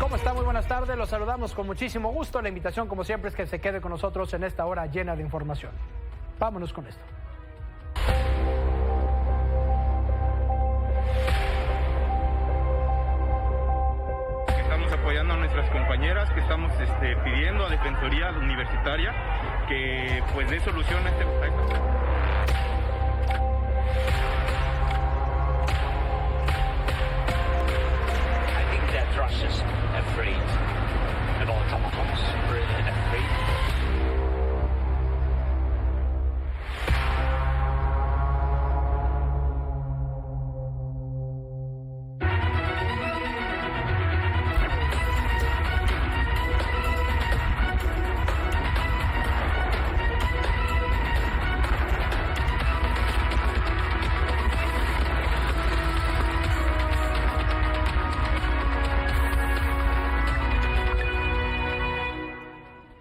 ¿Cómo está? Muy buenas tardes, los saludamos con muchísimo gusto. La invitación, como siempre, es que se quede con nosotros en esta hora llena de información. Vámonos con esto. Estamos apoyando a nuestras compañeras, que estamos pidiendo a Defensoría Universitaria que pues dé solución a este... Russia's afraid, and all Tomahawks really afraid.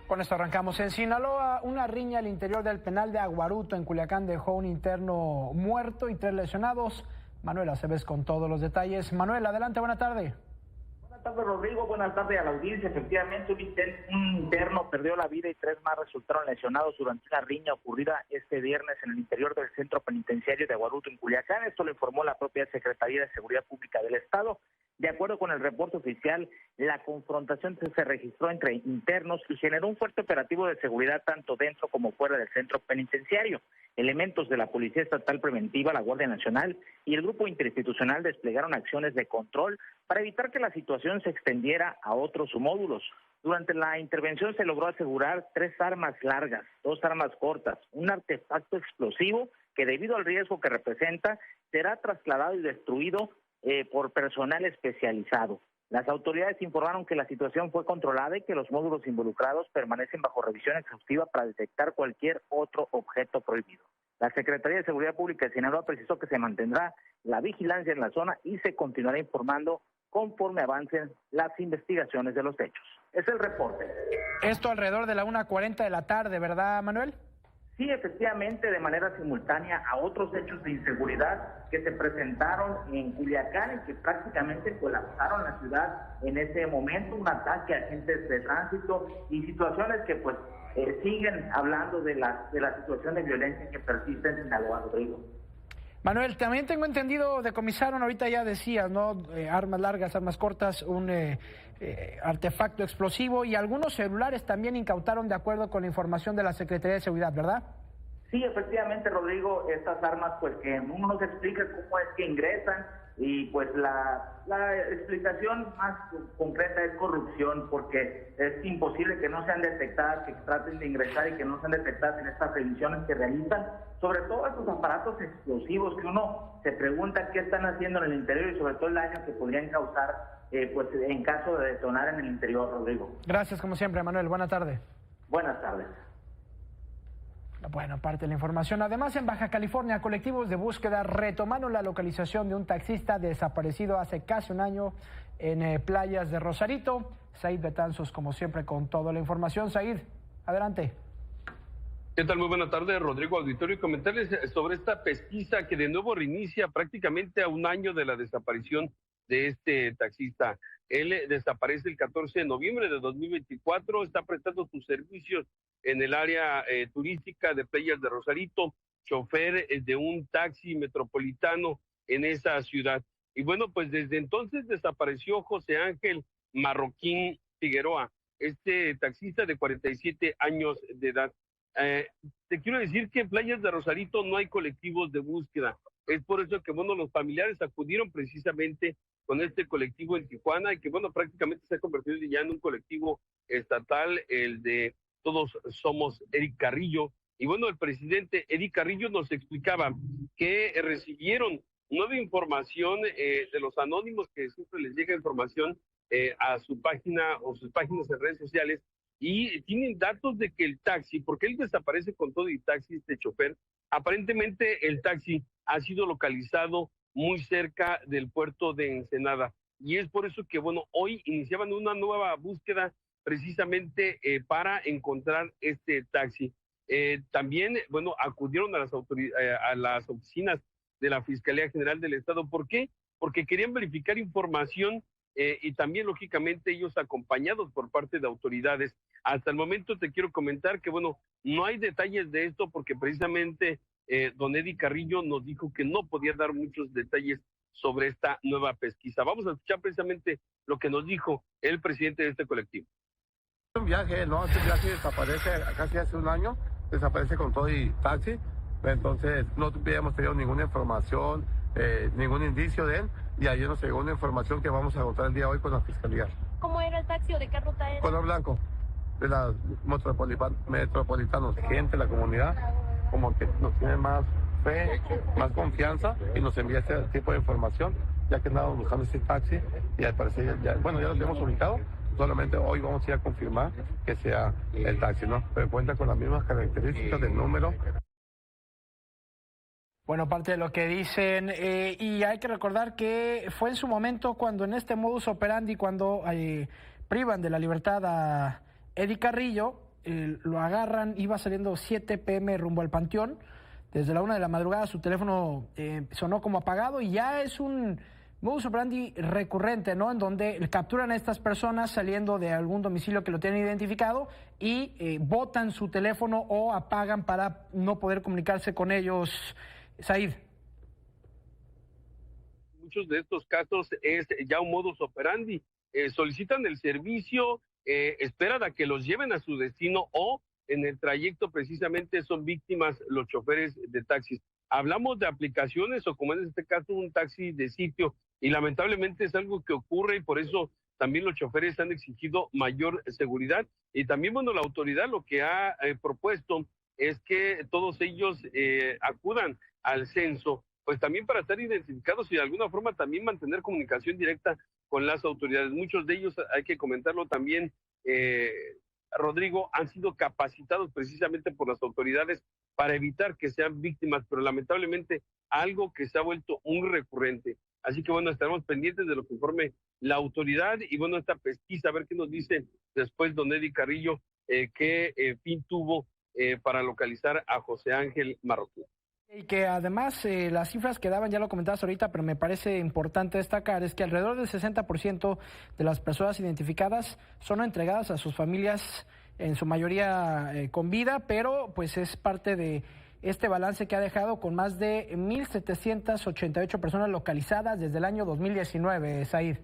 Con esto arrancamos. En Sinaloa, una riña al interior del penal de Aguaruto, en Culiacán, dejó un interno muerto y 3 lesionados. Manuel Aceves con todos los detalles. Manuel, adelante, buena tarde. Buenas tardes, Rodrigo. Buenas tardes a la audiencia. Efectivamente, un interno perdió la vida y 3 más resultaron lesionados durante una riña ocurrida este viernes en el interior del centro penitenciario de Aguaruto, en Culiacán. Esto lo informó la propia Secretaría de Seguridad Pública del Estado. De acuerdo con el reporte oficial, la confrontación se registró entre internos y generó un fuerte operativo de seguridad tanto dentro como fuera del centro penitenciario. Elementos de la Policía Estatal Preventiva, la Guardia Nacional y el Grupo Interinstitucional desplegaron acciones de control para evitar que la situación se extendiera a otros módulos. Durante la intervención se logró asegurar 3 armas largas, 2 armas cortas, un artefacto explosivo que, debido al riesgo que representa, será trasladado y destruido por personal especializado. Las autoridades informaron que la situación fue controlada y que los módulos involucrados permanecen bajo revisión exhaustiva para detectar cualquier otro objeto prohibido. La Secretaría de Seguridad Pública de Sinaloa precisó que se mantendrá la vigilancia en la zona y se continuará informando conforme avancen las investigaciones de los hechos. Es el reporte. Esto alrededor de la 1:40 de la tarde, ¿verdad, Manuel? Sí, efectivamente, de manera simultánea a otros hechos de inseguridad que se presentaron en Culiacán y que prácticamente colapsaron la ciudad en ese momento, un ataque a agentes de tránsito y situaciones que pues siguen hablando de la situación de violencia que persiste en Sinaloa, Rodrigo. Manuel, también tengo entendido, decomisaron, ahorita ya decías, ¿no? Armas largas, armas cortas, un artefacto explosivo y algunos celulares también incautaron de acuerdo con la información de la Secretaría de Seguridad, ¿verdad? Sí, efectivamente, Rodrigo, estas armas pues que uno no se explica cómo es que ingresan y pues la explicación más concreta es corrupción, porque es imposible que no sean detectadas, que traten de ingresar y que no sean detectadas en estas revisiones que realizan, sobre todo estos aparatos explosivos que uno se pregunta qué están haciendo en el interior y sobre todo el daño que podrían causar pues en caso de detonar en el interior, Rodrigo. Gracias, como siempre, Manuel. Buena tarde. Buenas tardes. Bueno, parte de la información. Además, en Baja California, colectivos de búsqueda retomaron la localización de un taxista desaparecido hace casi un año en playas de Rosarito. Said Betanzos, como siempre, con toda la información. Said, adelante. ¿Qué tal? Muy buena tarde, Rodrigo Auditorio. Y comentarles sobre esta pesquisa que de nuevo reinicia prácticamente a un año de la desaparición de este taxista. Él desaparece el 14 de noviembre de 2024, está prestando sus servicios en el área turística de Playas de Rosarito, chofer de un taxi metropolitano en esa ciudad. Y bueno, pues desde entonces desapareció José Ángel Marroquín Figueroa, este taxista de 47 años de edad. Te quiero decir que en Playas de Rosarito no hay colectivos de búsqueda. Es por eso que, bueno, los familiares acudieron precisamente con este colectivo en Tijuana y que, bueno, prácticamente se ha convertido ya en un colectivo estatal, el de Todos Somos Eric Carrillo. Y bueno, el presidente Eric Carrillo nos explicaba que recibieron nueva información de los anónimos, que siempre les llega información a su página o sus páginas en redes sociales, y tienen datos de que el taxi, porque él desaparece con todo y taxi, este chofer, aparentemente el taxi ha sido localizado muy cerca del puerto de Ensenada. Y es por eso que, bueno, hoy iniciaban una nueva búsqueda precisamente para encontrar este taxi. También, bueno, acudieron a las oficinas de la Fiscalía General del Estado. ¿Por qué? Porque querían verificar información y también, lógicamente, ellos acompañados por parte de autoridades. Hasta el momento te quiero comentar que, bueno, no hay detalles de esto porque precisamente don Eddie Carrillo nos dijo que no podía dar muchos detalles sobre esta nueva pesquisa. Vamos a escuchar precisamente lo que nos dijo el presidente de este colectivo. Un viaje, ¿no? Este viaje desaparece casi hace un año, desaparece con todo y taxi, entonces no habíamos tenido ninguna información, ningún indicio de él, y ayer nos llegó una información que vamos a agotar el día de hoy con la fiscalía. ¿Cómo era el taxi o de qué ruta era? Color blanco, de las metropolitanos, gente, la comunidad, como que nos tiene más fe, más confianza y nos envía este tipo de información, ya que andábamos buscando este taxi y al parecer ya lo tenemos ubicado. Solamente hoy vamos a ir a confirmar que sea el taxi, ¿no? Pero cuenta con las mismas características del número. Bueno, parte de lo que dicen, y hay que recordar que fue en su momento cuando en este modus operandi, cuando privan de la libertad a Eddie Carrillo, lo agarran, iba saliendo 7 p.m. rumbo al Panteón, desde la 1 de la madrugada su teléfono sonó como apagado y ya es un modus operandi recurrente, ¿no? En donde capturan a estas personas saliendo de algún domicilio que lo tienen identificado y botan su teléfono o apagan para no poder comunicarse con ellos. Said. Muchos de estos casos es ya un modus operandi. Solicitan el servicio, esperan a que los lleven a su destino o en el trayecto precisamente son víctimas los choferes de taxis. Hablamos de aplicaciones o como en este caso un taxi de sitio y lamentablemente es algo que ocurre y por eso también los choferes han exigido mayor seguridad y también, bueno, la autoridad lo que ha propuesto es que todos ellos acudan al censo, pues también para estar identificados y de alguna forma también mantener comunicación directa con las autoridades. Muchos de ellos, hay que comentarlo también, Rodrigo, han sido capacitados precisamente por las autoridades para evitar que sean víctimas, pero lamentablemente algo que se ha vuelto muy recurrente. Así que bueno, estaremos pendientes de lo que informe la autoridad y bueno, esta pesquisa, a ver qué nos dice después don Eddie Carrillo, qué fin tuvo para localizar a José Ángel Marroquín. Y que además las cifras que daban, ya lo comentabas ahorita, pero me parece importante destacar, es que alrededor del 60% de las personas identificadas son entregadas a sus familias, en su mayoría con vida, pero pues es parte de este balance que ha dejado con más de 1.788 personas localizadas desde el año 2019, Said.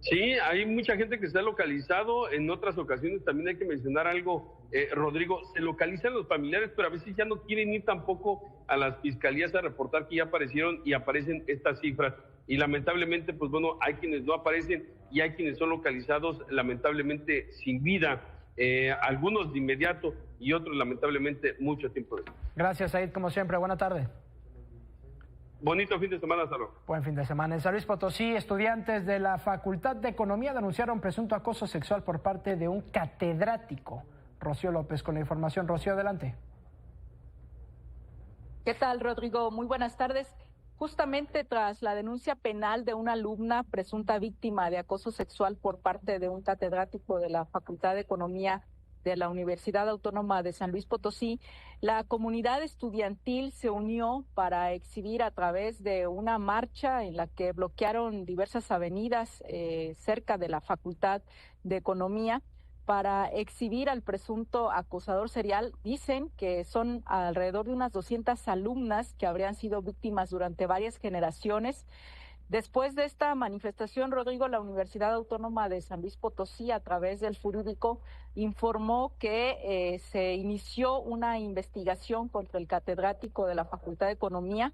Sí, hay mucha gente que se ha localizado. En otras ocasiones también hay que mencionar algo, Rodrigo, se localizan los familiares, pero a veces ya no quieren ir tampoco a las fiscalías a reportar que ya aparecieron y aparecen estas cifras. Y lamentablemente, pues bueno, hay quienes no aparecen y hay quienes son localizados lamentablemente sin vida, algunos de inmediato y otros lamentablemente mucho tiempo después. Gracias, Said, como siempre, buena tarde. Bonito fin de semana, hasta luego. Buen fin de semana. En San Luis Potosí, estudiantes de la Facultad de Economía denunciaron presunto acoso sexual por parte de un catedrático. Rocío López con la información. Rocío, adelante. ¿Qué tal, Rodrigo? Muy buenas tardes. Justamente tras la denuncia penal de una alumna presunta víctima de acoso sexual por parte de un catedrático de la Facultad de Economía de la Universidad Autónoma de San Luis Potosí, la comunidad estudiantil se unió para exhibir a través de una marcha en la que bloquearon diversas avenidas cerca de la Facultad de Economía para exhibir al presunto acosador serial. Dicen que son alrededor de unas 200 alumnas que habrían sido víctimas durante varias generaciones. Después de esta manifestación, Rodrigo, la Universidad Autónoma de San Luis Potosí, a través del jurídico, informó que se inició una investigación contra el catedrático de la Facultad de Economía.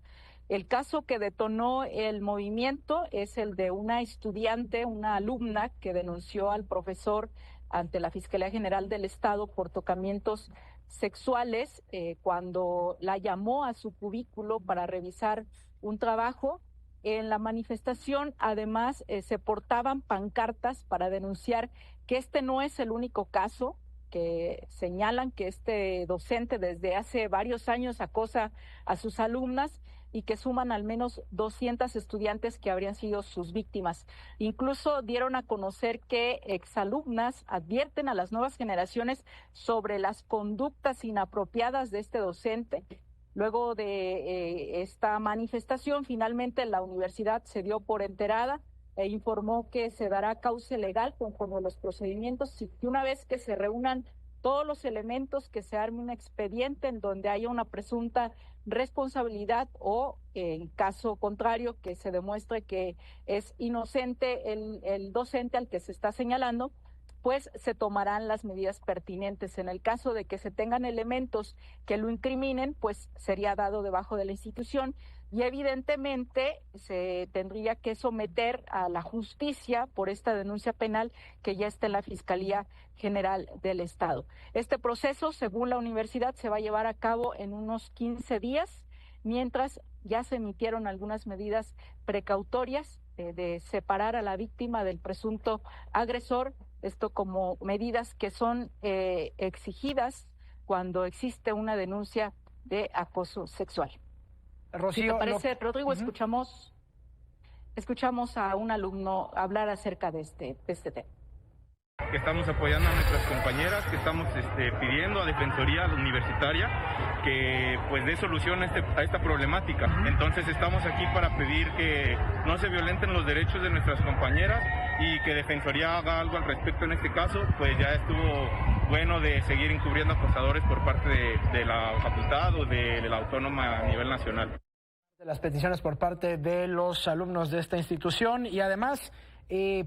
El caso que detonó el movimiento es el de una estudiante, una alumna, que denunció al profesor ante la Fiscalía General del Estado por tocamientos sexuales cuando la llamó a su cubículo para revisar un trabajo. En la manifestación, además, se portaban pancartas para denunciar que este no es el único caso, que señalan que este docente desde hace varios años acosa a sus alumnas y que suman al menos 200 estudiantes que habrían sido sus víctimas. Incluso dieron a conocer que exalumnas advierten a las nuevas generaciones sobre las conductas inapropiadas de este docente. Luego de esta manifestación, finalmente la universidad se dio por enterada informó que se dará cauce legal conforme a los procedimientos y que una vez que se reúnan todos los elementos, que se arme un expediente en donde haya una presunta responsabilidad o, en caso contrario, que se demuestre que es inocente el docente al que se está señalando, pues se tomarán las medidas pertinentes. En el caso de que se tengan elementos que lo incriminen, pues sería dado de baja de la institución y evidentemente se tendría que someter a la justicia por esta denuncia penal que ya está en la Fiscalía General del Estado. Este proceso, según la universidad, se va a llevar a cabo en unos 15 días, mientras ya se emitieron algunas medidas precautorias de separar a la víctima del presunto agresor, esto como medidas que son exigidas cuando existe una denuncia de acoso sexual. Rocío, si te parece, Rodrigo, escuchamos a un alumno hablar acerca de este tema. Que estamos apoyando a nuestras compañeras, que estamos pidiendo a Defensoría Universitaria que pues dé solución a esta problemática. Entonces estamos aquí para pedir que no se violenten los derechos de nuestras compañeras y que Defensoría haga algo al respecto en este caso, pues ya estuvo bueno de seguir encubriendo acosadores por parte de la facultad o de la autónoma a nivel nacional. Las peticiones por parte de los alumnos de esta institución y además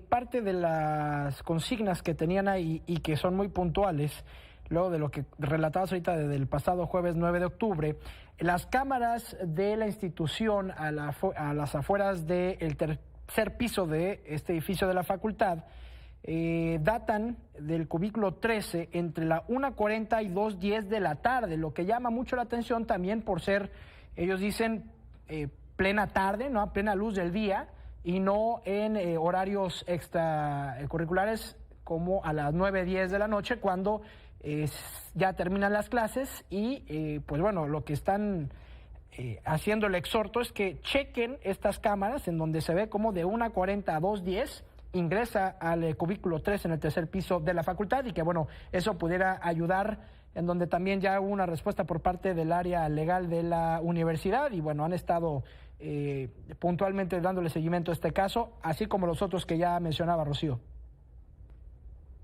parte de las consignas que tenían ahí y que son muy puntuales, luego de lo que relatabas ahorita desde el pasado jueves 9 de octubre, las cámaras de la institución a las afueras del tercer piso de este edificio de la facultad datan del cubículo 13 entre la 1:40 y 2:10 de la tarde, lo que llama mucho la atención también por ser, ellos dicen, plena tarde, ¿no? A plena luz del día, y no en horarios extracurriculares como a las 9:10 de la noche, cuando ya terminan las clases y pues bueno, lo que están haciendo el exhorto es que chequen estas cámaras en donde se ve como de 1:40 a 2:10 ingresa al cubículo 3 en el tercer piso de la facultad y que bueno, eso pudiera ayudar, en donde también ya hubo una respuesta por parte del área legal de la universidad y bueno, han estado puntualmente dándole seguimiento a este caso, así como los otros que ya mencionaba Rocío.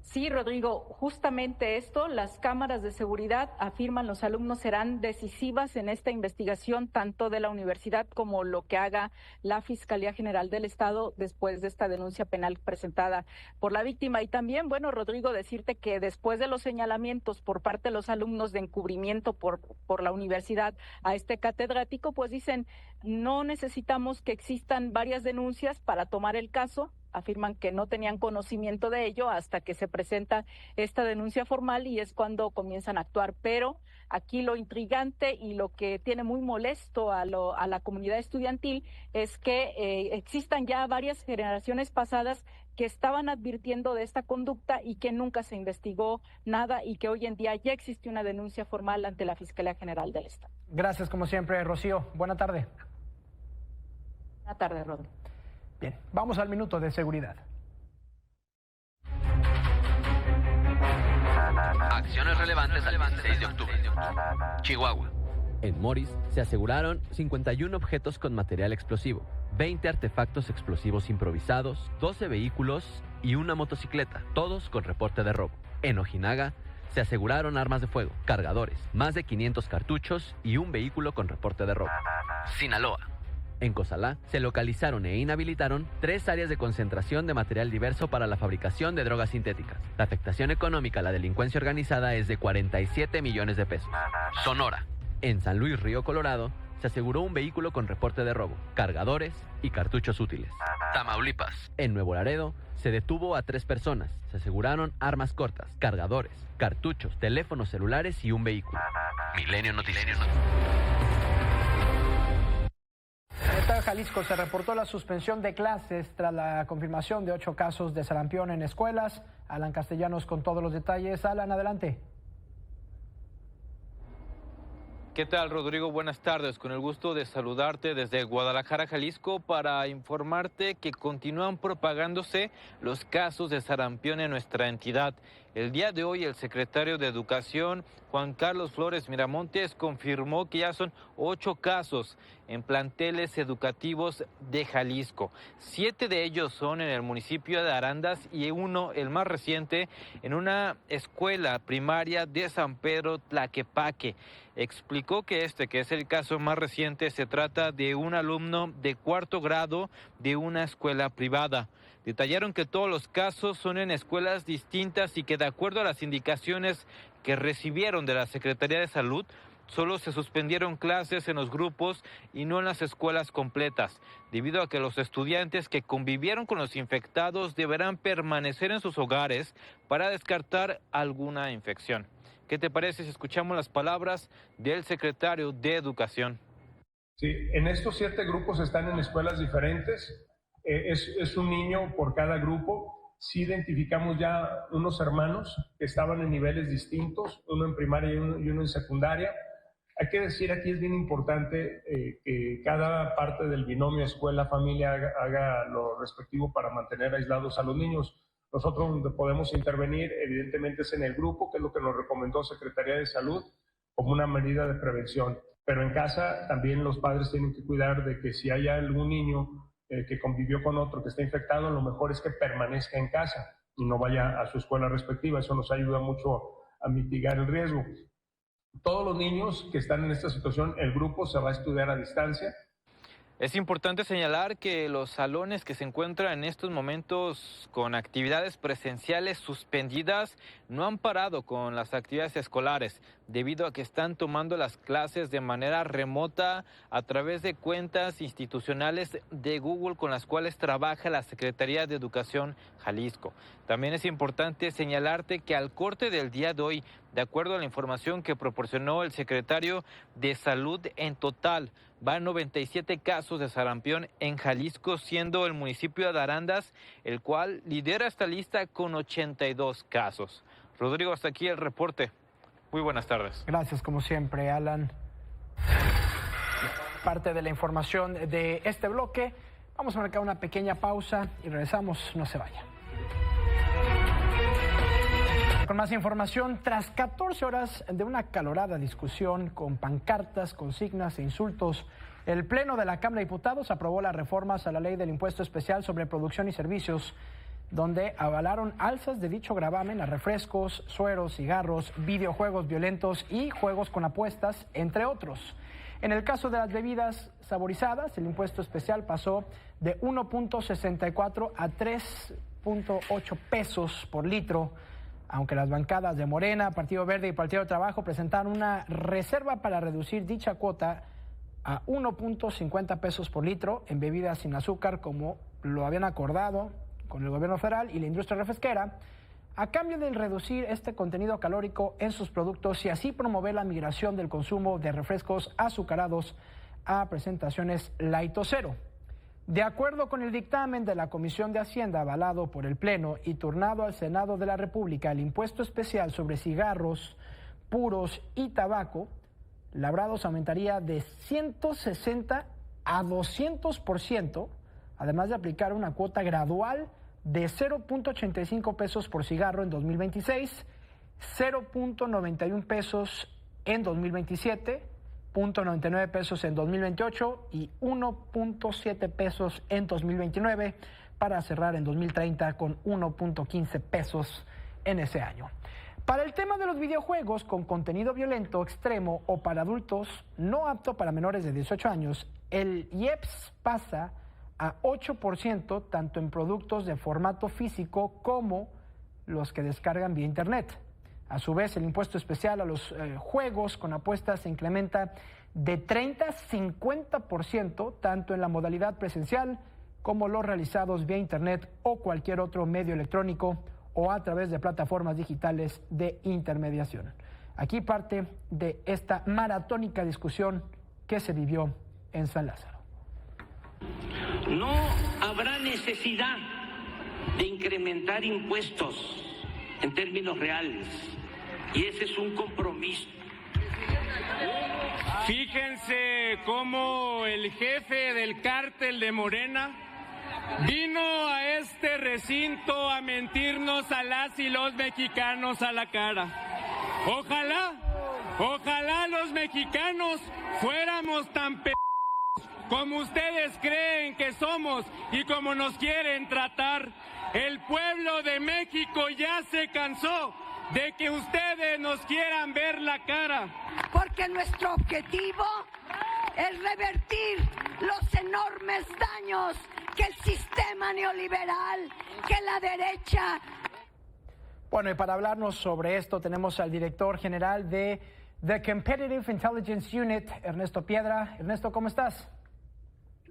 Sí, Rodrigo, justamente esto, las cámaras de seguridad, afirman los alumnos, serán decisivas en esta investigación, tanto de la universidad como lo que haga la Fiscalía General del Estado después de esta denuncia penal presentada por la víctima. Y también, bueno, Rodrigo, decirte que después de los señalamientos por parte de los alumnos de encubrimiento por la universidad a este catedrático, pues dicen, no necesitamos que existan varias denuncias para tomar el caso. Afirman que no tenían conocimiento de ello hasta que se presenta esta denuncia formal y es cuando comienzan a actuar. Pero aquí lo intrigante y lo que tiene muy molesto a la comunidad estudiantil es que existan ya varias generaciones pasadas que estaban advirtiendo de esta conducta y que nunca se investigó nada y que hoy en día ya existe una denuncia formal ante la Fiscalía General del Estado. Gracias, como siempre, Rocío. Buena tarde. Buena tarde, Rodrigo. Bien, vamos al minuto de seguridad. Acciones relevantes al 26 de octubre. Chihuahua. En Morris se aseguraron 51 objetos con material explosivo, 20 artefactos explosivos improvisados, 12 vehículos y una motocicleta, todos con reporte de robo. En Ojinaga se aseguraron armas de fuego, cargadores, más de 500 cartuchos y un vehículo con reporte de robo. Sinaloa. En Cozalá se localizaron e inhabilitaron 3 áreas de concentración de material diverso para la fabricación de drogas sintéticas. La afectación económica a la delincuencia organizada es de 47 millones de pesos. Sonora. En San Luis Río Colorado se aseguró un vehículo con reporte de robo, cargadores y cartuchos útiles. Tamaulipas. En Nuevo Laredo se detuvo a 3 personas. Se aseguraron armas cortas, cargadores, cartuchos, teléfonos celulares y un vehículo. Milenio Noticias. En el estado de Jalisco se reportó la suspensión de clases tras la confirmación de 8 casos de sarampión en escuelas. Alan Castellanos con todos los detalles. Alan, adelante. ¿Qué tal, Rodrigo? Buenas tardes. Con el gusto de saludarte desde Guadalajara, Jalisco, para informarte que continúan propagándose los casos de sarampión en nuestra entidad. El día de hoy, el secretario de Educación, Juan Carlos Flores Miramontes, confirmó que ya son 8 casos en planteles educativos de Jalisco. 7 de ellos son en el municipio de Arandas y uno, el más reciente, en una escuela primaria de San Pedro Tlaquepaque. Explicó que que es el caso más reciente, se trata de un alumno de 4º grado de una escuela privada. Detallaron que todos los casos son en escuelas distintas y que de acuerdo a las indicaciones que recibieron de la Secretaría de Salud, solo se suspendieron clases en los grupos y no en las escuelas completas, debido a que los estudiantes que convivieron con los infectados deberán permanecer en sus hogares para descartar alguna infección. ¿Qué te parece si escuchamos las palabras del secretario de Educación? Sí, en estos 7 grupos están en escuelas diferentes. Es un niño por cada grupo. Sí identificamos ya unos hermanos que estaban en niveles distintos, uno en primaria y uno en secundaria. Hay que decir, aquí es bien importante que cada parte del binomio escuela-familia haga lo respectivo para mantener aislados a los niños. Nosotros donde podemos intervenir, evidentemente, es en el grupo, que es lo que nos recomendó Secretaría de Salud como una medida de prevención. Pero en casa también los padres tienen que cuidar de que si hay algún niño que convivió con otro que está infectado, lo mejor es que permanezca en casa y no vaya a su escuela respectiva. Eso nos ayuda mucho a mitigar el riesgo. Todos los niños que están en esta situación, el grupo se va a estudiar a distancia. Es importante señalar que los salones que se encuentran en estos momentos con actividades presenciales suspendidas no han parado con las actividades escolares, debido a que están tomando las clases de manera remota a través de cuentas institucionales de Google con las cuales trabaja la Secretaría de Educación Jalisco. También es importante señalarte que al corte del día de hoy, de acuerdo a la información que proporcionó el secretario de Salud, en total van 97 casos de sarampión en Jalisco, siendo el municipio de Arandas el cual lidera esta lista con 82 casos. Rodrigo, hasta aquí el reporte. Muy buenas tardes. Gracias, como siempre, Alan. Parte de la información de este bloque. Vamos a marcar una pequeña pausa y regresamos. No se vaya. Con más información, tras 14 horas de una acalorada discusión con pancartas, consignas e insultos, el Pleno de la Cámara de Diputados aprobó las reformas a la Ley del Impuesto Especial sobre Producción y Servicios, donde avalaron alzas de dicho gravamen a refrescos, sueros, cigarros, videojuegos violentos y juegos con apuestas, entre otros. En el caso de las bebidas saborizadas, el impuesto especial pasó de 1.64 a 3.8 pesos por litro, aunque las bancadas de Morena, Partido Verde y Partido de Trabajo presentaron una reserva para reducir dicha cuota a 1.50 pesos por litro en bebidas sin azúcar, como lo habían acordado con el gobierno federal y la industria refresquera, a cambio de reducir este contenido calórico en sus productos y así promover la migración del consumo de refrescos azucarados a presentaciones light o cero. De acuerdo con el dictamen de la Comisión de Hacienda avalado por el Pleno y turnado al Senado de la República, el impuesto especial sobre cigarros, puros y tabaco labrados aumentaría de 160 a 200%, además de aplicar una cuota gradual de 0.85 pesos por cigarro en 2026, 0.91 pesos en 2027, 0.99 pesos en 2028 y 1.7 pesos en 2029, para cerrar en 2030 con 1.15 pesos en ese año. Para el tema de los videojuegos con contenido violento extremo o para adultos no apto para menores de 18 años, el IEPS pasa a 8% tanto en productos de formato físico como los que descargan vía internet. A su vez, el impuesto especial a los juegos con apuestas se incrementa de 30 a 50% tanto en la modalidad presencial como los realizados vía internet o cualquier otro medio electrónico o a través de plataformas digitales de intermediación. Aquí parte de esta maratónica discusión que se vivió en San Lázaro. No habrá necesidad de incrementar impuestos en términos reales, y ese es un compromiso. Fíjense cómo el jefe del cártel de Morena vino a este recinto a mentirnos a las y los mexicanos a la cara. Ojalá los mexicanos fuéramos tan como ustedes creen que somos y como nos quieren tratar. El pueblo de México ya se cansó de que ustedes nos quieran ver la cara. Porque nuestro objetivo es revertir los enormes daños que el sistema neoliberal, que la derecha... Bueno, y para hablarnos sobre esto tenemos al director general de The Competitive Intelligence Unit, Ernesto Piedra. Ernesto, ¿cómo estás?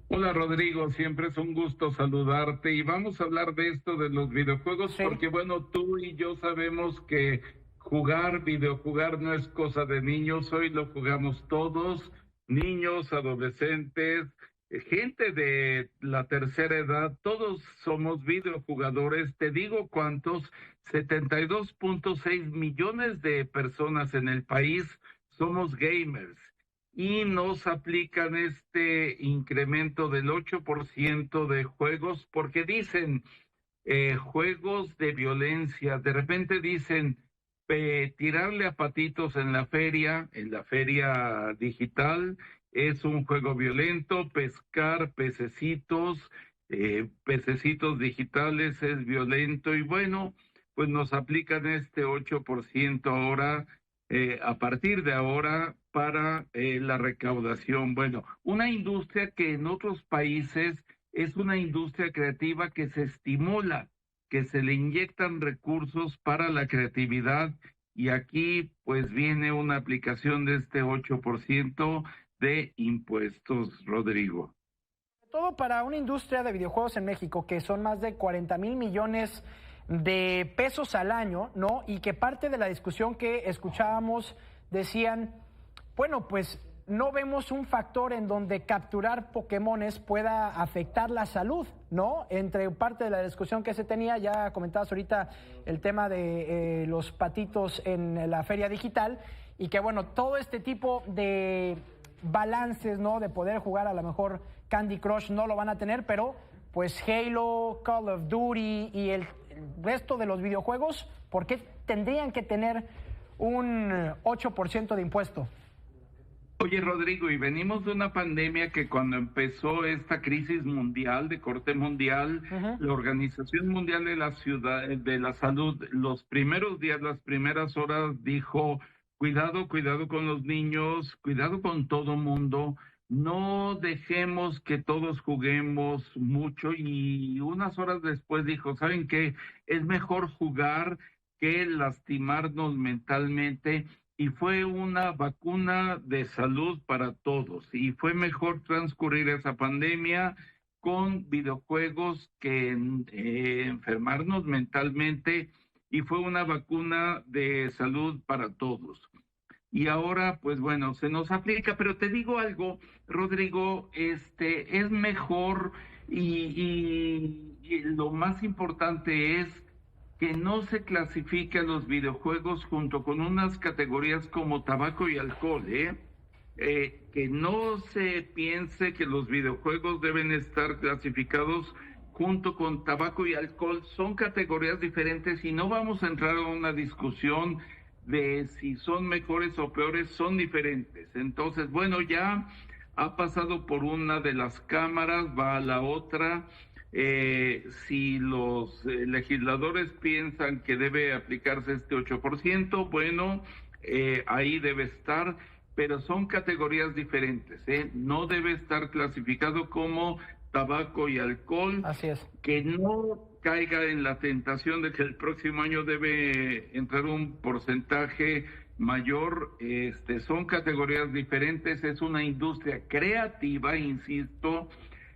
Hola Rodrigo, siempre es un gusto saludarte y vamos a hablar de esto de los videojuegos porque bueno, tú y yo sabemos que videojugar no es cosa de niños, hoy lo jugamos todos, niños, adolescentes, gente de la tercera edad, todos somos videojugadores, te digo cuántos, 72.6 millones de personas en el país somos gamers. Y nos aplican este incremento del 8% de juegos, porque dicen juegos de violencia, de repente dicen tirarle a patitos en la feria digital, es un juego violento, pescar pececitos digitales es violento, y bueno, pues nos aplican este 8% ahora, a partir de ahora, para la recaudación. Bueno, una industria que en otros países es una industria creativa que se estimula, que se le inyectan recursos para la creatividad, y aquí pues viene una aplicación de este 8% de impuestos, Rodrigo. Todo para una industria de videojuegos en México que son más de 40,000 millones de pesos al año, ¿no? Y que parte de la discusión que escuchábamos decían, bueno, pues no vemos un factor en donde capturar Pokémones pueda afectar la salud, ¿no? Entre parte de la discusión que se tenía, ya comentabas ahorita el tema de los patitos en la feria digital, y que bueno, todo este tipo de balances, ¿no? De poder jugar a lo mejor Candy Crush no lo van a tener, pero pues Halo, Call of Duty y el resto de los videojuegos, ¿por qué tendrían que tener un 8% de impuesto? Oye, Rodrigo, y venimos de una pandemia que cuando empezó esta crisis mundial, de corte mundial, la Organización Mundial de la Salud, los primeros días, las primeras horas, dijo, cuidado con los niños, cuidado con todo mundo, no dejemos que todos juguemos mucho, y unas horas después dijo, ¿saben qué? Es mejor jugar que lastimarnos mentalmente. Y fue una vacuna de salud para todos, y fue mejor transcurrir esa pandemia con videojuegos que enfermarnos mentalmente, y fue una vacuna de salud para todos. Y ahora, pues bueno, se nos aplica, pero te digo algo, Rodrigo, es mejor y lo más importante es que no se clasifique a los videojuegos junto con unas categorías como tabaco y alcohol, que no se piense que los videojuegos deben estar clasificados junto con tabaco y alcohol, son categorías diferentes y no vamos a entrar a una discusión de si son mejores o peores, son diferentes. Entonces, bueno, ya ha pasado por una de las cámaras, va a la otra. Si los legisladores piensan que debe aplicarse este 8%, bueno, ahí debe estar, pero son categorías diferentes, no debe estar clasificado como tabaco y alcohol. Así es. Que no caiga en la tentación de que el próximo año debe entrar un porcentaje mayor. Son categorías diferentes, es una industria creativa, insisto.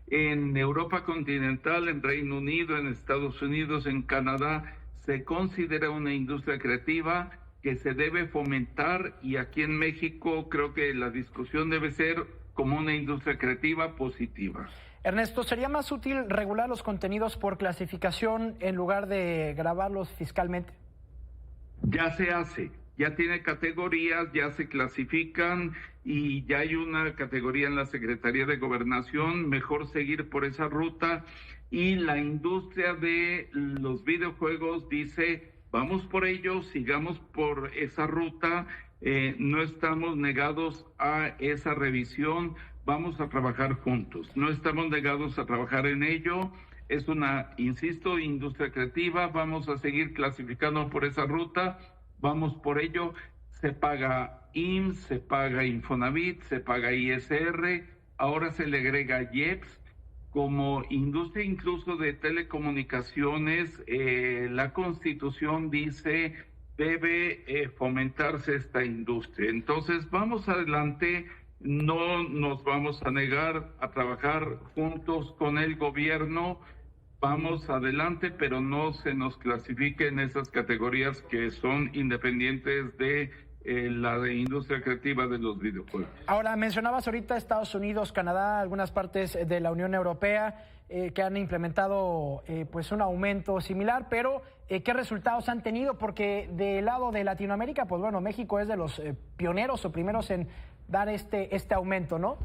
En Europa continental, en Reino Unido, en Estados Unidos, en Canadá, se considera una industria creativa que se debe fomentar, y aquí en México creo que la discusión debe ser como una industria creativa positiva. Ernesto, ¿sería más útil regular los contenidos por clasificación en lugar de grabarlos fiscalmente? Ya se hace. ya tiene categorías, ya se clasifican y ya hay una categoría en la Secretaría de Gobernación, mejor seguir por esa ruta. Y la industria de los videojuegos dice, vamos por ello, sigamos por esa ruta, no estamos negados a esa revisión, vamos a trabajar juntos, no estamos negados a trabajar en ello. Es una, insisto, industria creativa, vamos a seguir clasificando por esa ruta, vamos por ello. Se paga IMSS, se paga Infonavit, se paga ISR, ahora se le agrega IEPS. Como industria incluso de telecomunicaciones, la Constitución dice debe fomentarse esta industria. Entonces vamos adelante, no nos vamos a negar a trabajar juntos con el gobierno, vamos adelante, pero no se nos clasifique en esas categorías que son independientes de la industria creativa de los videojuegos. Ahora, mencionabas ahorita Estados Unidos, Canadá, algunas partes de la Unión Europea que han implementado pues un aumento similar, pero ¿qué resultados han tenido? Porque del lado de Latinoamérica, pues bueno, México es de los pioneros o primeros en dar este aumento, ¿no?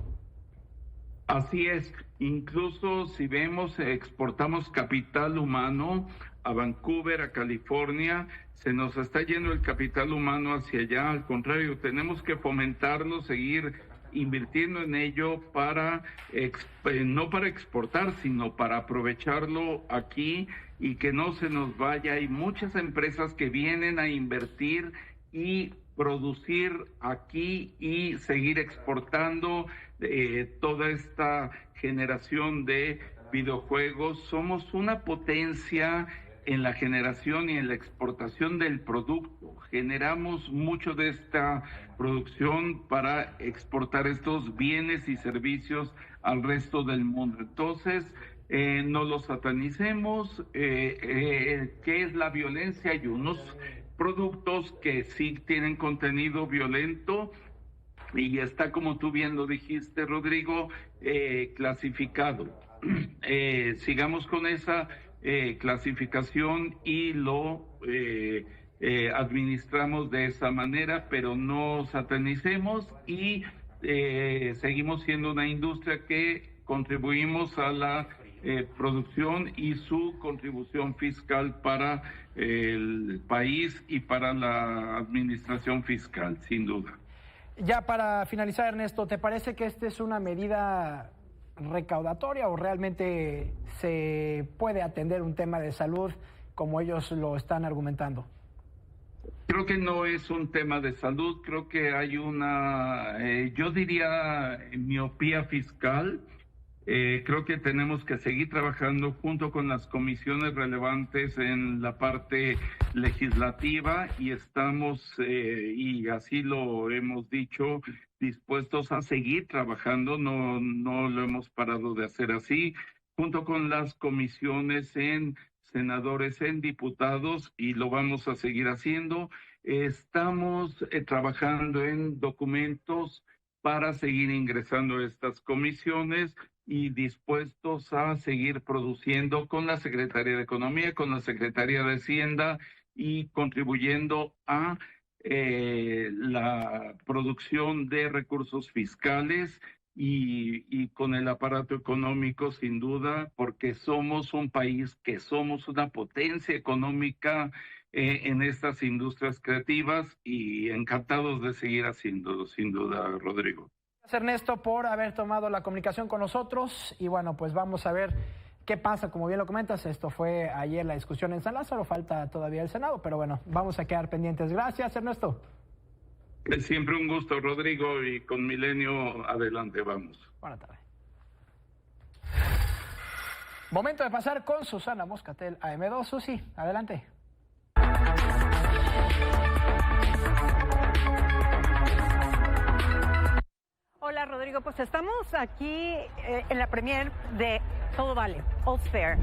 Así es, incluso si vemos, exportamos capital humano a Vancouver, a California, se nos está yendo el capital humano hacia allá, al contrario, tenemos que fomentarlo, seguir invirtiendo en ello para, no para exportar, sino para aprovecharlo aquí y que no se nos vaya. Hay muchas empresas que vienen a invertir y producir aquí y seguir exportando toda esta generación de videojuegos. Somos una potencia en la generación y en la exportación del producto. Generamos mucho de esta producción para exportar estos bienes y servicios al resto del mundo. Entonces, no lo satanicemos. ¿Qué es la violencia? Hay unos productos que sí tienen contenido violento y está, como tú bien lo dijiste, Rodrigo, clasificado. Sigamos con esa clasificación y lo administramos de esa manera, pero no satanicemos y seguimos siendo una industria que contribuimos a la producción y su contribución fiscal para el país y para la administración fiscal, sin duda. Ya para finalizar, Ernesto, ¿te parece que esta es una medida recaudatoria o realmente se puede atender un tema de salud como ellos lo están argumentando? Creo que no es un tema de salud, creo que hay una, yo diría, miopía fiscal. Creo que tenemos que seguir trabajando junto con las comisiones relevantes en la parte legislativa y estamos, y así lo hemos dicho, dispuestos a seguir trabajando, no lo hemos parado de hacer así, junto con las comisiones en senadores, en diputados, y lo vamos a seguir haciendo. Estamos trabajando en documentos para seguir ingresando a estas comisiones y dispuestos a seguir produciendo con la Secretaría de Economía, con la Secretaría de Hacienda y contribuyendo a la producción de recursos fiscales y con el aparato económico, sin duda, porque somos un país que somos una potencia económica en estas industrias creativas y encantados de seguir haciéndolo, sin duda, Rodrigo. Gracias, Ernesto, por haber tomado la comunicación con nosotros y bueno, pues vamos a ver qué pasa. Como bien lo comentas, esto fue ayer la discusión en San Lázaro, falta todavía el Senado, pero bueno, vamos a quedar pendientes. Gracias, Ernesto. Es siempre un gusto, Rodrigo, y con Milenio adelante vamos. Buenas tardes. Momento de pasar con Susana Moscatel, AM2. Susi, adelante. Hola, Rodrigo, pues estamos aquí en la premier de Todo Vale, All's Fair,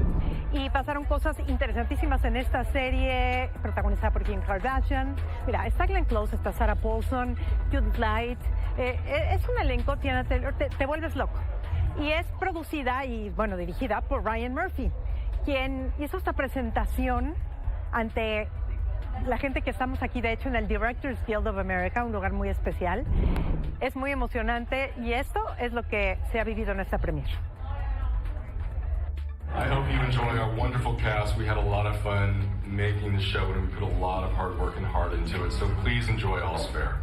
y pasaron cosas interesantísimas en esta serie protagonizada por Kim Kardashian. Mira, está Glenn Close, está Sarah Paulson, Judith Light, es un elenco, Tiana Taylor, te vuelves loco. Y es producida y, bueno, dirigida por Ryan Murphy, quien hizo esta presentación ante la gente que estamos aquí, de hecho, en el Directors Guild of America, un lugar muy especial. Es muy emocionante y esto es lo que se ha vivido en esta premiere. I hope you enjoy our wonderful cast. We had a lot of fun making the show, and we put a lot of hard work and heart into it. So please enjoy All's Fair.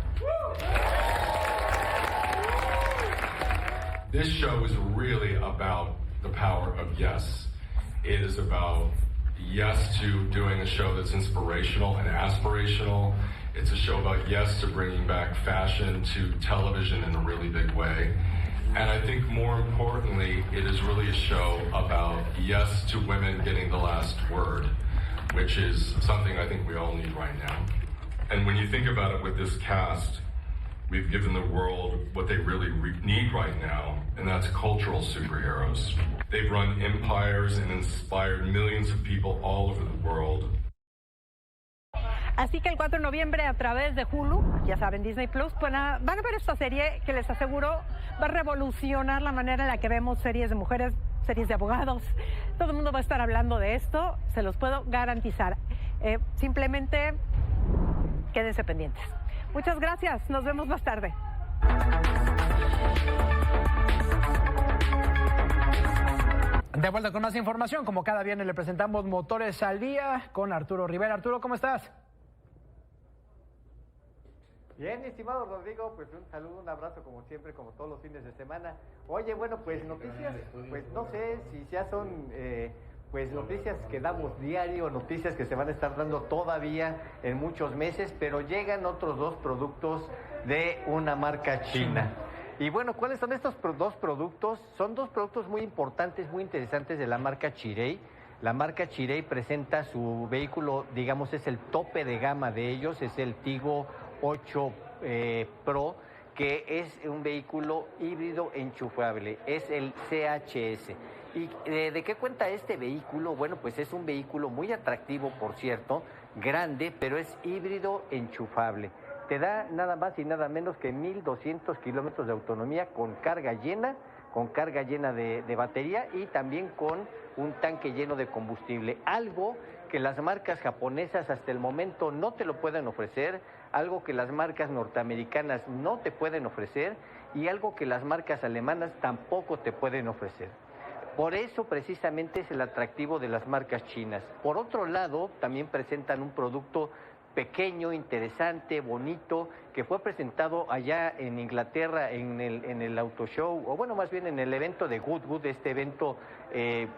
This show is really about the power of yes. It is about yes to doing a show that's inspirational and aspirational. It's a show about yes to bringing back fashion to television in a really big way. And I think more importantly, it is really a show about yes to women getting the last word, which is something I think we all need right now. And when you think about it with this cast, we've given the world what they really need right now, and that's cultural superheroes. They've run empires and inspired millions of people all over the world. Así que el 4 de noviembre a través de Hulu, ya saben, Disney Plus, van a ver esta serie que les aseguro va a revolucionar la manera en la que vemos series de mujeres, series de abogados. Todo el mundo va a estar hablando de esto, se los puedo garantizar. Simplemente quédense pendientes. Muchas gracias, nos vemos más tarde. De vuelta con más información, como cada viernes le presentamos Motores al Día con Arturo Rivera. Arturo, ¿cómo estás? Bien, estimado Rodrigo, pues un saludo, un abrazo como siempre, como todos los fines de semana. Oye, bueno, pues noticias, pues no sé si ya son pues noticias que damos diario, noticias que se van a estar dando todavía en muchos meses, pero llegan otros dos productos de una marca china. Y bueno, ¿cuáles son estos dos productos? Son dos productos muy importantes, muy interesantes de la marca Chery. La marca Chery presenta su vehículo, digamos, es el tope de gama de ellos, es el Tigo 8 Pro, que es un vehículo híbrido enchufable, es el CHS. ¿Y de qué cuenta este vehículo? Bueno, pues es un vehículo muy atractivo, por cierto, grande, pero es híbrido enchufable. Te da nada más y nada menos que 1,200 kilómetros de autonomía con carga llena de batería y también con un tanque lleno de combustible. Algo que las marcas japonesas hasta el momento no te lo pueden ofrecer, algo que las marcas norteamericanas no te pueden ofrecer y algo que las marcas alemanas tampoco te pueden ofrecer. Por eso precisamente es el atractivo de las marcas chinas. Por otro lado, también presentan un producto pequeño, interesante, bonito, que fue presentado allá en Inglaterra en el Auto Show, o bueno, más bien en el evento de Goodwood, este evento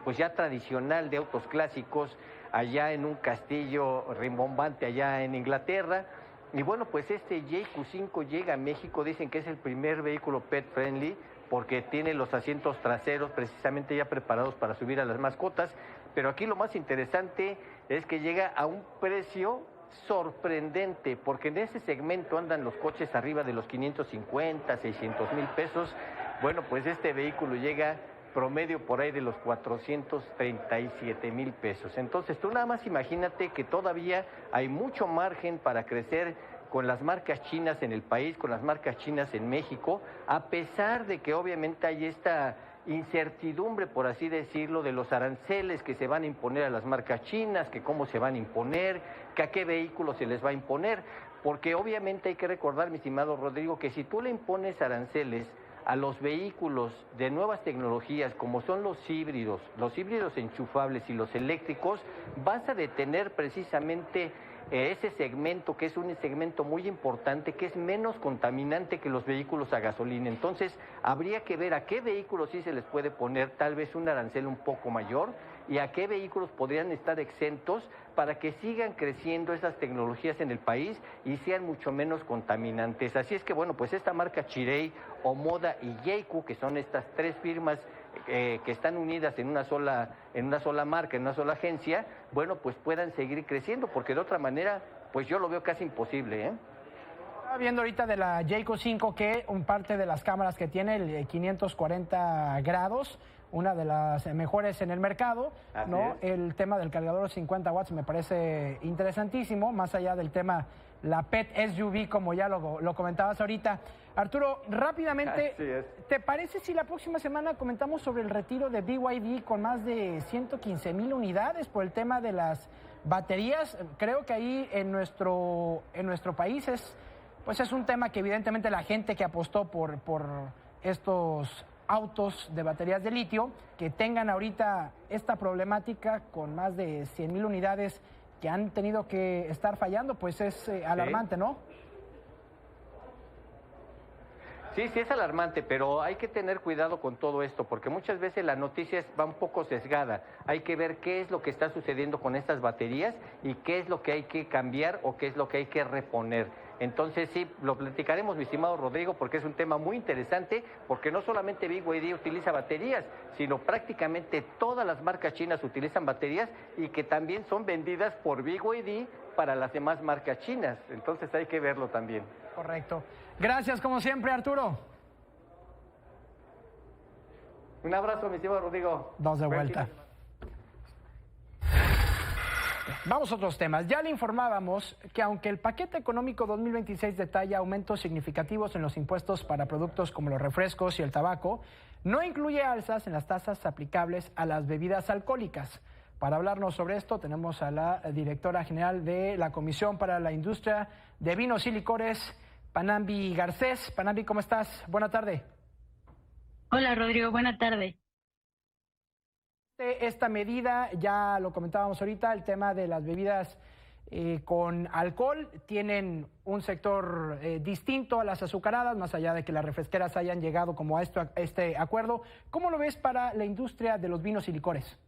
pues ya tradicional de autos clásicos, allá en un castillo rimbombante allá en Inglaterra. Y bueno, pues este JQ5 llega a México, dicen que es el primer vehículo pet friendly, porque tiene los asientos traseros precisamente ya preparados para subir a las mascotas, pero aquí lo más interesante es que llega a un precio sorprendente, porque en ese segmento andan los coches arriba de los 550, 600 mil pesos. Bueno, pues este vehículo llega promedio por ahí de los 437 mil pesos. Entonces tú nada más imagínate que todavía hay mucho margen para crecer con las marcas chinas en el país, con las marcas chinas en México, a pesar de que obviamente hay esta incertidumbre, por así decirlo, de los aranceles que se van a imponer a las marcas chinas, que cómo se van a imponer, que a qué vehículos se les va a imponer, porque obviamente hay que recordar, mi estimado Rodrigo, que si tú le impones aranceles a los vehículos de nuevas tecnologías, como son los híbridos enchufables y los eléctricos, vas a detener precisamente ese segmento, que es un segmento muy importante, que es menos contaminante que los vehículos a gasolina. Entonces, habría que ver a qué vehículos sí se les puede poner tal vez un arancel un poco mayor y a qué vehículos podrían estar exentos para que sigan creciendo esas tecnologías en el país y sean mucho menos contaminantes. Así es que, bueno, pues esta marca Chery, Omoda y JQ, que son estas tres firmas que están unidas en una sola marca, en una sola agencia, bueno, pues puedan seguir creciendo, porque de otra manera, pues yo lo veo casi imposible, ¿eh? Estaba viendo ahorita de la JQ5 que un parte de las cámaras que tiene el 540 grados, una de las mejores en el mercado, ¿no? El tema del cargador 50 watts me parece interesantísimo, más allá del tema la PET SUV, como ya lo comentabas ahorita. Arturo, rápidamente, ¿te parece si la próxima semana comentamos sobre el retiro de BYD con más de 115,000 unidades por el tema de las baterías. Creo que ahí en nuestro país es un tema que evidentemente la gente que apostó por estos autos de baterías de litio, que tengan ahorita esta problemática con más de 100,000 unidades que han tenido que estar fallando, pues es alarmante, ¿no? Sí, sí es alarmante, pero hay que tener cuidado con todo esto, porque muchas veces la noticia va un poco sesgada. Hay que ver qué es lo que está sucediendo con estas baterías y qué es lo que hay que cambiar o qué es lo que hay que reponer. Entonces sí, lo platicaremos, mi estimado Rodrigo, porque es un tema muy interesante, porque no solamente BYD utiliza baterías, sino prácticamente todas las marcas chinas utilizan baterías y que también son vendidas por BYD para las demás marcas chinas. Entonces hay que verlo también. Correcto. Gracias, como siempre, Arturo. Un abrazo, mi estimado Rodrigo. Dos de vuelta. Vamos a otros temas. Ya le informábamos que aunque el paquete económico 2026 detalla aumentos significativos en los impuestos para productos como los refrescos y el tabaco, no incluye alzas en las tasas aplicables a las bebidas alcohólicas. Para hablarnos sobre esto tenemos a la directora general de la Comisión para la Industria de Vinos y Licores, Panambi Garcés. Panambi, ¿cómo estás? Buena tarde. Hola, Rodrigo. Buena tarde. Esta medida, ya lo comentábamos ahorita, el tema de las bebidas con alcohol tienen un sector distinto a las azucaradas, más allá de que las refresqueras hayan llegado como a este acuerdo. ¿Cómo lo ves para la industria de los vinos y licores?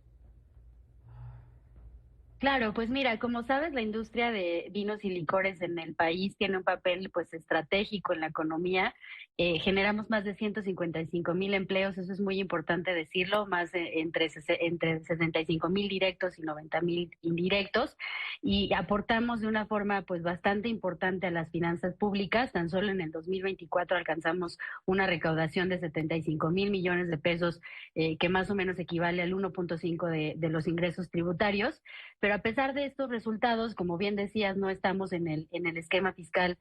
Claro, pues mira, como sabes, la industria de vinos y licores en el país tiene un papel pues estratégico en la economía. Generamos más de 155,000 empleos, eso es muy importante decirlo, más entre 65,000 directos y 90,000 indirectos, y aportamos de una forma pues bastante importante a las finanzas públicas. Tan solo en el 2024 alcanzamos una recaudación de 75,000 millones de pesos, que más o menos equivale al 1.5 de los ingresos tributarios. Pero a pesar de estos resultados, como bien decías, no estamos en el esquema fiscal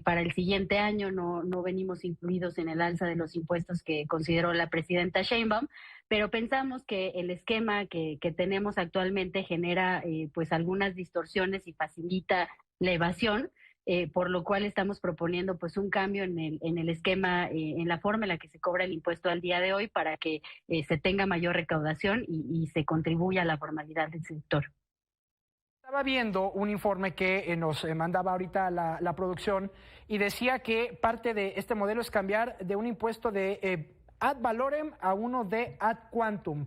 para el siguiente año, no venimos incluidos en el alza de los impuestos que consideró la presidenta Sheinbaum, pero pensamos que el esquema que tenemos actualmente genera pues algunas distorsiones y facilita la evasión. Por lo cual estamos proponiendo pues un cambio en el esquema, en la forma en la que se cobra el impuesto al día de hoy, para que se tenga mayor recaudación y se contribuya a la formalidad del sector. Estaba viendo un informe que nos mandaba ahorita la producción y decía que parte de este modelo es cambiar de un impuesto de ad valorem a uno de ad quantum.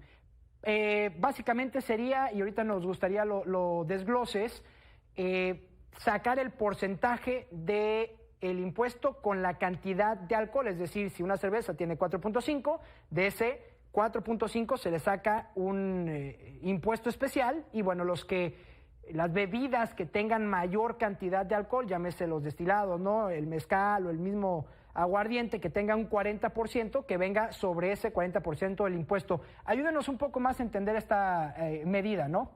Básicamente sería, y ahorita nos gustaría lo desgloses, sacar el porcentaje del impuesto con la cantidad de alcohol. Es decir, si una cerveza tiene 4.5, de ese 4.5 se le saca un impuesto especial y bueno, las bebidas que tengan mayor cantidad de alcohol, llámese los destilados, ¿no? El mezcal o el mismo aguardiente, que tenga un 40%, que venga sobre ese 40% del impuesto. Ayúdenos un poco más a entender esta medida, ¿no?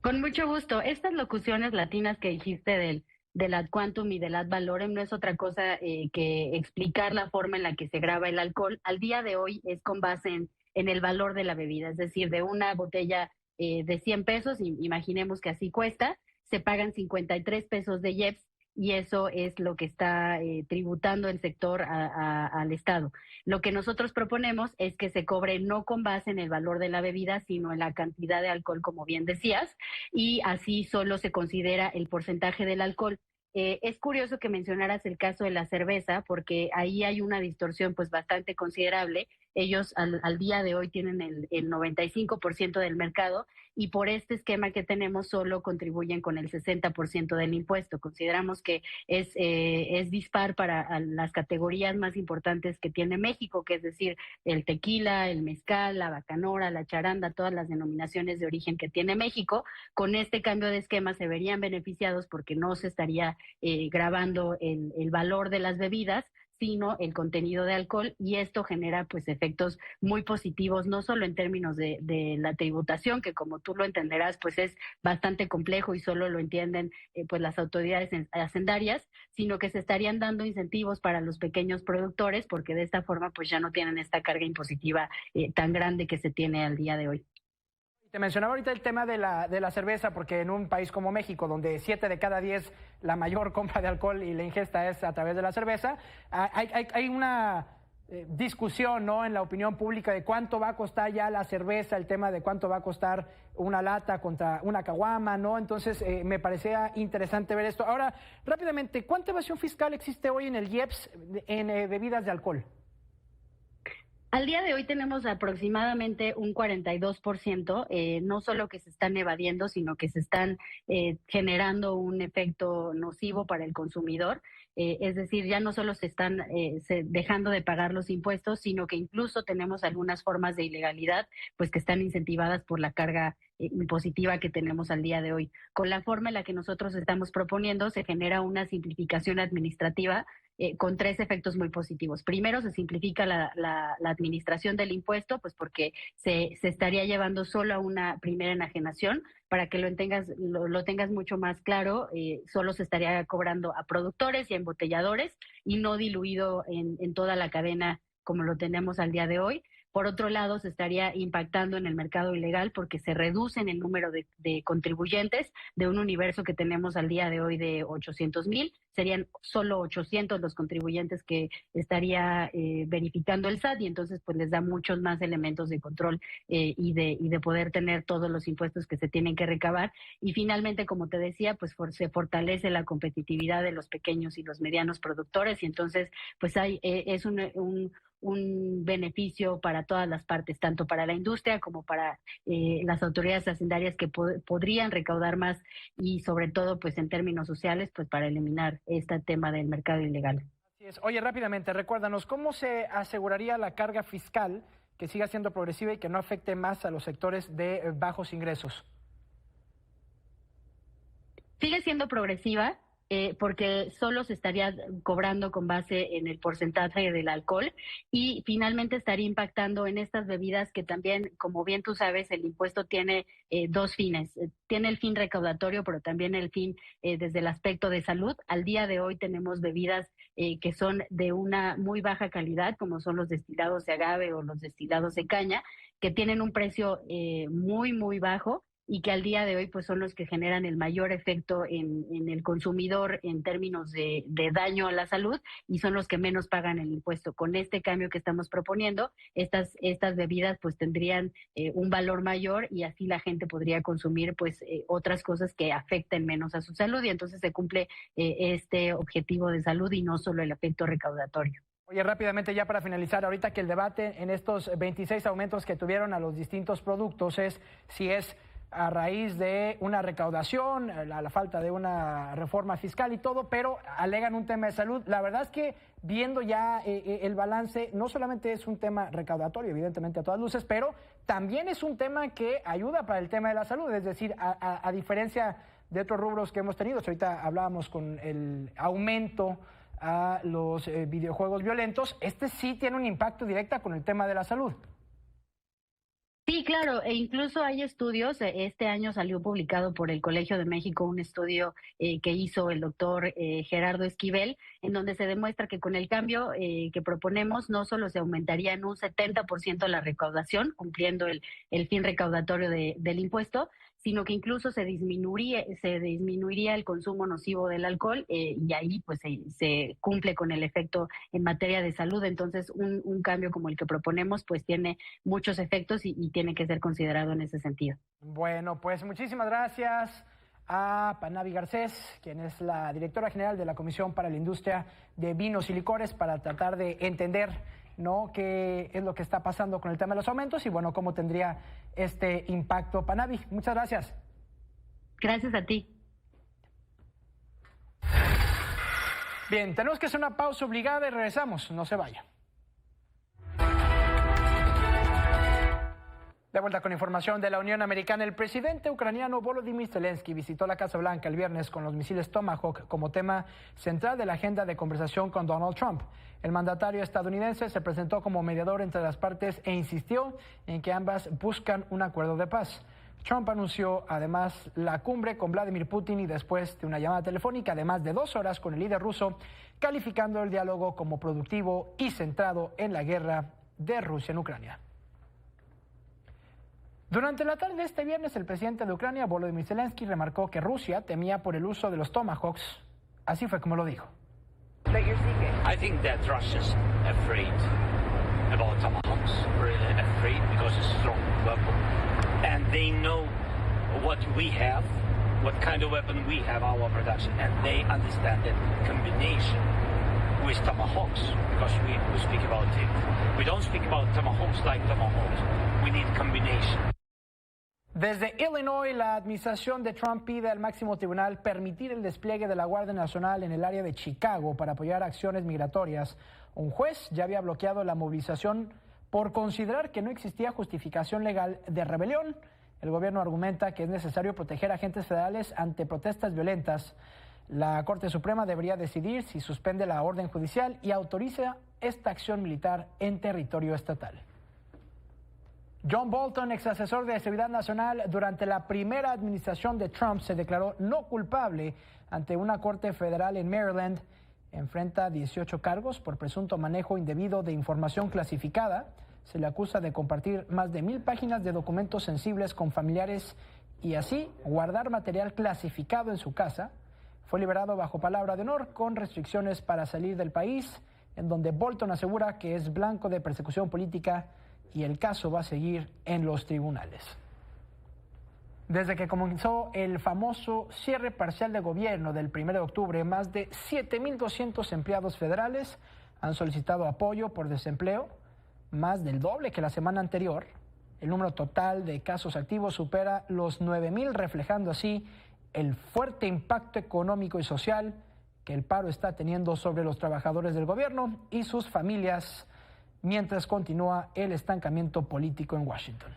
Con mucho gusto. Estas locuciones latinas que dijiste del ad quantum y del ad valorem no es otra cosa que explicar la forma en la que se grava el alcohol. Al día de hoy es con base en el valor de la bebida, es decir, de una botella de 100 pesos, imaginemos que así cuesta, se pagan 53 pesos de IEPS y eso es lo que está tributando el sector al Estado. Lo que nosotros proponemos es que se cobre no con base en el valor de la bebida, sino en la cantidad de alcohol, como bien decías, y así solo se considera el porcentaje del alcohol. Es curioso que mencionaras el caso de la cerveza, porque ahí hay una distorsión pues bastante considerable. Ellos al día de hoy tienen el 95% del mercado y por este esquema que tenemos solo contribuyen con el 60% del impuesto. Consideramos que es dispar para las categorías más importantes que tiene México, que es decir, el tequila, el mezcal, la bacanora, la charanda, todas las denominaciones de origen que tiene México. Con este cambio de esquema se verían beneficiados porque no se estaría gravando el valor de las bebidas, sino el contenido de alcohol, y esto genera pues efectos muy positivos, no solo en términos de la tributación, que como tú lo entenderás pues es bastante complejo y solo lo entienden pues las autoridades hacendarias, sino que se estarían dando incentivos para los pequeños productores, porque de esta forma pues ya no tienen esta carga impositiva tan grande que se tiene al día de hoy. Te mencionaba ahorita el tema de la cerveza, porque en un país como México, donde 7 de cada 10 la mayor compra de alcohol y la ingesta es a través de la cerveza, hay una discusión, ¿no?, en la opinión pública de cuánto va a costar ya la cerveza, el tema de cuánto va a costar una lata contra una caguama, ¿no? Entonces me parecía interesante ver esto. Ahora, rápidamente, ¿cuánta evasión fiscal existe hoy en el IEPS en bebidas de alcohol? Al día de hoy tenemos aproximadamente un 42%, no solo que se están evadiendo, sino que se están generando un efecto nocivo para el consumidor. Es decir, ya no solo se están dejando de pagar los impuestos, sino que incluso tenemos algunas formas de ilegalidad, pues que están incentivadas por la carga impositiva que tenemos al día de hoy. Con la forma en la que nosotros estamos proponiendo, se genera una simplificación administrativa con 3 efectos muy positivos. Primero, se simplifica la administración del impuesto, pues porque se estaría llevando solo a una primera enajenación. Para que lo tengas mucho más claro, solo se estaría cobrando a productores y a embotelladores y no diluido en toda la cadena como lo tenemos al día de hoy. Por otro lado, se estaría impactando en el mercado ilegal porque se reducen el número de contribuyentes de un universo que tenemos al día de hoy de 800,000. Serían solo 800 los contribuyentes que estaría verificando el SAT y entonces pues les da muchos más elementos de control y de poder tener todos los impuestos que se tienen que recabar. Y finalmente, como te decía, pues se fortalece la competitividad de los pequeños y los medianos productores y entonces pues es un beneficio para todas las partes, tanto para la industria como para las autoridades hacendarias que podrían recaudar más y sobre todo pues en términos sociales pues para eliminar este tema del mercado ilegal. Así es. Oye, rápidamente, recuérdanos, ¿cómo se aseguraría la carga fiscal que siga siendo progresiva y que no afecte más a los sectores de bajos ingresos? Sigue siendo progresiva. Porque solo se estaría cobrando con base en el porcentaje del alcohol y finalmente estaría impactando en estas bebidas que también, como bien tú sabes, el impuesto tiene 2 fines. Tiene el fin recaudatorio, pero también el fin desde el aspecto de salud. Al día de hoy tenemos bebidas que son de una muy baja calidad, como son los destilados de agave o los destilados de caña, que tienen un precio muy, muy bajo y que al día de hoy pues son los que generan el mayor efecto en el consumidor en términos de daño a la salud y son los que menos pagan el impuesto. Con este cambio que estamos proponiendo, estas bebidas pues tendrían un valor mayor y así la gente podría consumir pues otras cosas que afecten menos a su salud y entonces se cumple este objetivo de salud y no solo el efecto recaudatorio. Oye, rápidamente ya para finalizar, ahorita que el debate en estos 26 aumentos que tuvieron a los distintos productos es si es a raíz de una recaudación, a la falta de una reforma fiscal y todo, pero alegan un tema de salud. La verdad es que viendo ya el balance, no solamente es un tema recaudatorio, evidentemente a todas luces, pero también es un tema que ayuda para el tema de la salud, es decir, a diferencia de otros rubros que hemos tenido. Ahorita hablábamos con el aumento a los videojuegos violentos, este sí tiene un impacto directo con el tema de la salud. Sí, claro, e incluso hay estudios, este año salió publicado por el Colegio de México un estudio que hizo el doctor Gerardo Esquivel, en donde se demuestra que con el cambio que proponemos no solo se aumentaría en un 70% la recaudación, cumpliendo el fin recaudatorio del impuesto, sino que incluso se disminuiría el consumo nocivo del alcohol y ahí pues se cumple con el efecto en materia de salud. Entonces un cambio como el que proponemos pues tiene muchos efectos y tiene que ser considerado en ese sentido. Bueno, pues muchísimas gracias a Panavi Garcés, quien es la directora general de la Comisión para la Industria de Vinos y Licores, para tratar de entender, ¿no?, qué es lo que está pasando con el tema de los aumentos y, bueno, cómo tendría este impacto. Panavi, muchas gracias. Gracias a ti. Bien, tenemos que hacer una pausa obligada y regresamos. No se vaya. De vuelta con información de la Unión Americana, el presidente ucraniano Volodymyr Zelensky visitó la Casa Blanca el viernes con los misiles Tomahawk como tema central de la agenda de conversación con Donald Trump. El mandatario estadounidense se presentó como mediador entre las partes e insistió en que ambas buscan un acuerdo de paz. Trump anunció además la cumbre con Vladimir Putin y después de una llamada telefónica de más de 2 horas con el líder ruso, calificando el diálogo como productivo y centrado en la guerra de Rusia en Ucrania. Durante la tarde de este viernes, el presidente de Ucrania, Volodymyr Zelensky, remarcó que Rusia temía por el uso de los Tomahawks. Así fue como lo dijo. I think that Russia's afraid about Tomahawks, really afraid because it's a strong weapon. And they know what we have, what kind of weapon we have, our production, and they understand that combination with Tomahawks, because we speak about it. We don't speak about Tomahawks like Tomahawks. We need combination. Desde Illinois, la administración de Trump pide al máximo tribunal permitir el despliegue de la Guardia Nacional en el área de Chicago para apoyar acciones migratorias. Un juez ya había bloqueado la movilización por considerar que no existía justificación legal de rebelión. El gobierno argumenta que es necesario proteger a agentes federales ante protestas violentas. La Corte Suprema debería decidir si suspende la orden judicial y autoriza esta acción militar en territorio estatal. John Bolton, ex asesor de Seguridad Nacional durante la primera administración de Trump, se declaró no culpable ante una corte federal en Maryland. Enfrenta 18 cargos por presunto manejo indebido de información clasificada. Se le acusa de compartir más de 1,000 páginas de documentos sensibles con familiares y así guardar material clasificado en su casa. Fue liberado bajo palabra de honor con restricciones para salir del país, en donde Bolton asegura que es blanco de persecución política y el caso va a seguir en los tribunales. Desde que comenzó el famoso cierre parcial de gobierno del 1 de octubre, más de 7,200 empleados federales han solicitado apoyo por desempleo, más del doble que la semana anterior. El número total de casos activos supera los 9,000, reflejando así el fuerte impacto económico y social que el paro está teniendo sobre los trabajadores del gobierno y sus familias, mientras continúa el estancamiento político en Washington.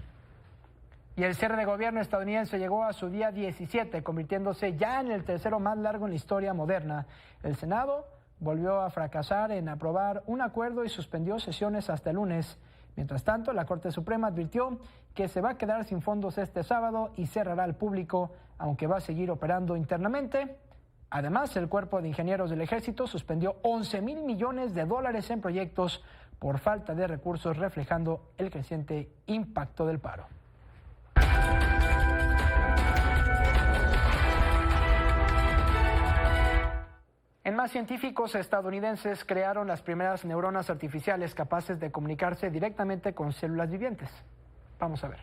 Y el cierre de gobierno estadounidense llegó a su día 17, convirtiéndose ya en el tercero más largo en la historia moderna. El Senado volvió a fracasar en aprobar un acuerdo y suspendió sesiones hasta el lunes. Mientras tanto, la Corte Suprema advirtió que se va a quedar sin fondos este sábado y cerrará al público, aunque va a seguir operando internamente. Además, el Cuerpo de Ingenieros del Ejército suspendió $11,000 millones en proyectos por falta de recursos, reflejando el creciente impacto del paro. En más, científicos estadounidenses crearon las primeras neuronas artificiales capaces de comunicarse directamente con células vivientes. Vamos a ver.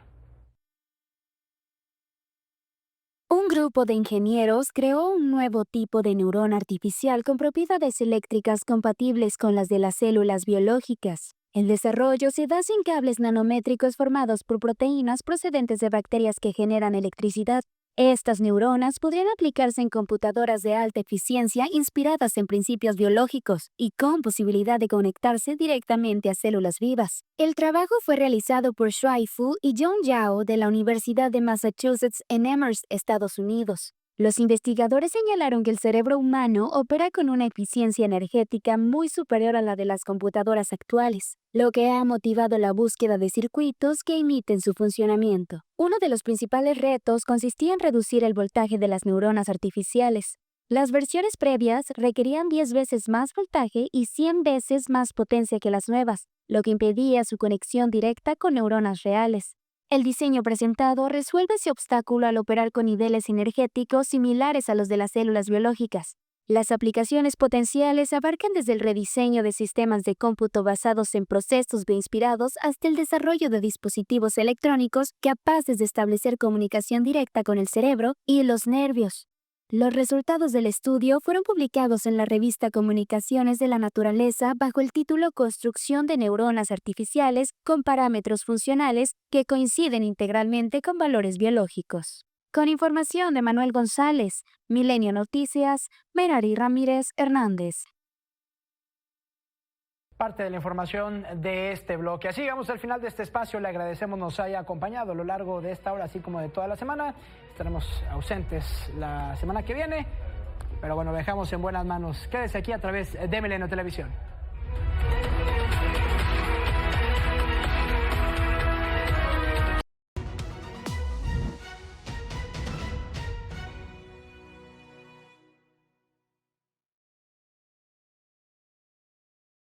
Un grupo de ingenieros creó un nuevo tipo de neurona artificial con propiedades eléctricas compatibles con las de las células biológicas. El desarrollo se da sin cables nanométricos formados por proteínas procedentes de bacterias que generan electricidad. Estas neuronas podrían aplicarse en computadoras de alta eficiencia inspiradas en principios biológicos y con posibilidad de conectarse directamente a células vivas. El trabajo fue realizado por Shuai Fu y John Yao de la Universidad de Massachusetts en Amherst, Estados Unidos. Los investigadores señalaron que el cerebro humano opera con una eficiencia energética muy superior a la de las computadoras actuales, lo que ha motivado la búsqueda de circuitos que imiten su funcionamiento. Uno de los principales retos consistía en reducir el voltaje de las neuronas artificiales. Las versiones previas requerían 10 veces más voltaje y 100 veces más potencia que las nuevas, lo que impedía su conexión directa con neuronas reales. El diseño presentado resuelve ese obstáculo al operar con niveles energéticos similares a los de las células biológicas. Las aplicaciones potenciales abarcan desde el rediseño de sistemas de cómputo basados en procesos bioinspirados hasta el desarrollo de dispositivos electrónicos capaces de establecer comunicación directa con el cerebro y los nervios. Los resultados del estudio fueron publicados en la revista Comunicaciones de la Naturaleza bajo el título Construcción de neuronas artificiales con parámetros funcionales que coinciden integralmente con valores biológicos. Con información de Manuel González, Milenio Noticias, Merari Ramírez Hernández. Parte de la información de este bloque. Así llegamos al final de este espacio. Le agradecemos nos haya acompañado a lo largo de esta hora, así como de toda la semana. Estaremos ausentes la semana que viene, pero bueno, dejamos en buenas manos. Quédese aquí a través de Milenio Televisión.